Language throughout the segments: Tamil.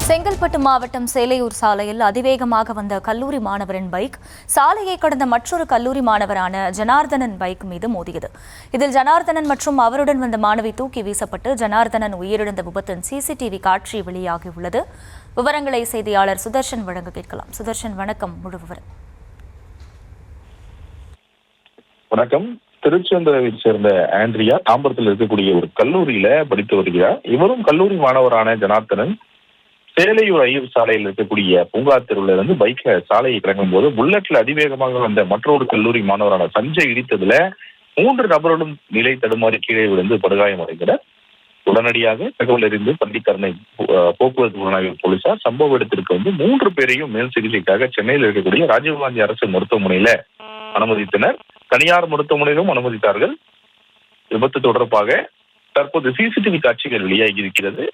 செங்கல்பட்டு மாவட்டம் சேலையூர் சாலையில் அதிவேகமாக வந்த கல்லூரி மாணவரின் பைக் சாலையை கடந்த மற்றொரு கல்லூரி மாணவரான ஜனார்தனன் பைக் மீது மோதியது. இதில் ஜனார்தனன் மற்றும் அவருடன் வந்த மாணவி தூக்கி வீசப்பட்டு ஜனார்தனன் உயிரிழந்த விபத்தின் சிசிடிவி காட்சி வெளியாகியுள்ளது. விவரங்களை செய்தியாளர் சுதர்ஷன் வழங்க கேட்கலாம். சுதர்ஷன், வணக்கம். முழு விவரம். வணக்கம். திருச்செந்தூரை சேர்ந்த ஆண்ட்ரியா தாம்பரத்தில் இருக்கக்கூடிய ஒரு கல்லூரியில படித்து வருகிறார். இவரும் கல்லூரி மாணவரான ஜனார்தனன் சேலையூர் ஐயூர் சாலையில் இருக்கக்கூடிய பூங்கா தெருவில் இருந்து பைக்ல சாலையை கிளம்பும் போது புல்லட்ல அதிவேகமாக வந்த மற்றொரு கல்லூரி மாணவரான சஞ்சய் இடித்ததுல 3 நபர்களும் நிலை தடுமாறி கீழே விழுந்து படுகாயம் அடைந்தனர். உடனடியாக தகவல் அறிந்து பள்ளிக்கரணை போக்குவரத்து புலனாய்வு போலீசார் சம்பவ இடத்திற்கு 3 பேரையும் மேல் சிகிச்சைக்காக சென்னையில் இருக்கக்கூடிய ராஜீவ்காந்தி அரசு மருத்துவமனையில அனுமதித்தனர். தனியார் மருத்துவமனையிலும் அனுமதித்தார்கள். விபத்து தொடர்பாக தற்போது சிசிடிவி காட்சிகள் வெளியாகி இருக்கிறது.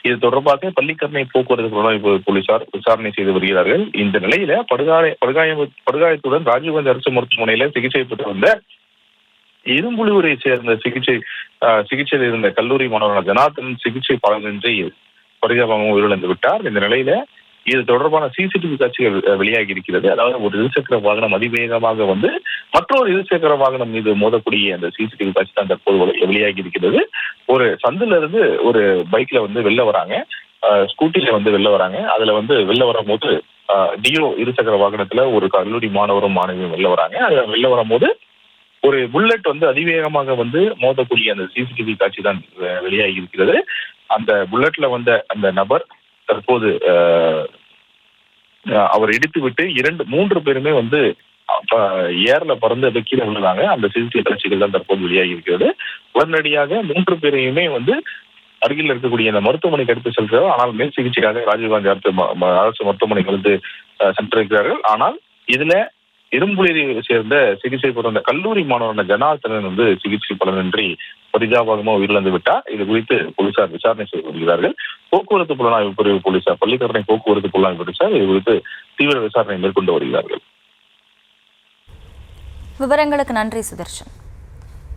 இது தொடர்பாக பள்ளிக்கரணை போக்குவரத்து புலனாய்வு போலீசார் விசாரணை செய்து வருகிறார்கள். இந்த நிலையில படுகாயத்துடன் ராஜீவ்காந்தி அரசு மருத்துவமனையில சிகிச்சை பெற்று வந்த இரும்புலியூரை சேர்ந்த சிகிச்சையில் இருந்த கல்லூரி மாணவரான ஜனார்தனன் சிகிச்சை பலனின்றி பரிதாபமாக உயிரிழந்து விட்டார். இந்த நிலையில இது தொடர்பான சிசிடிவி காட்சிகள் வெளியாகி இருக்கிறது. அதாவது ஒரு இருசக்கர வாகனம் அதிவேகமாக வந்து மற்றொரு இருசக்கர வாகனம் மீது மோதக்கூடிய அந்த சிசிடிவி காட்சி தான் தற்போது வெளியாகி இருக்கிறது. ஒரு சந்தில இருந்து ஒரு பைக்ல வெளில வராங்க, ஸ்கூட்டில வெளில வராங்க. அதுல வெளில வரும்போது டியோ இருசக்கர வாகனத்துல ஒரு கல்லூரி மாணவரும் மாணவியும் வெளில வராங்க. அதுல வெளில வரும்போது ஒரு புல்லட் அதிவேகமாக மோதக்கூடிய அந்த சிசிடிவி காட்சி தான் வெளியாகி இருக்கிறது. அந்த புல்லட்ல வந்த அந்த நபர் தற்போது அவர் இடித்து விட்டு 3 பேருமே ஏர்ல பறந்து கீழே விழுந்தாங்க. அந்த சிசிடிவி காட்சிகள் தான் தற்போது வெளியாகி இருக்கிறது. உடனடியாக 3 பேரையுமே அருகில் இருக்கக்கூடிய அந்த மருத்துவமனைக்கு எடுத்து செல்கிறார். ஆனால் மேல் சிகிச்சைக்காக ராஜீவ்காந்தி அரசு மருத்துவமனைக்கு சென்றிருக்கிறார்கள். ஆனால் இதுல இரும்புலியை சேர்ந்த சிகிச்சை பெற்ற அந்த கல்லூரி மாணவரான ஜனார்தனன் சிகிச்சை பலனின்றி பரிதாபமாக உயிரிழந்து விட்டார். இது குறித்து போலீசார் விசாரணை செய்து வருகிறார்கள். போக்குவரத்து புலனாய்வு பிரிவு போலீசார், பள்ளிக்கரணை போக்குவரத்து புலனாய்வு போலீசார் இது குறித்து தீவிர விசாரணை மேற்கொண்டு வருகிறார்கள். விவரங்களுக்கு நன்றி சுதர்ஷன்.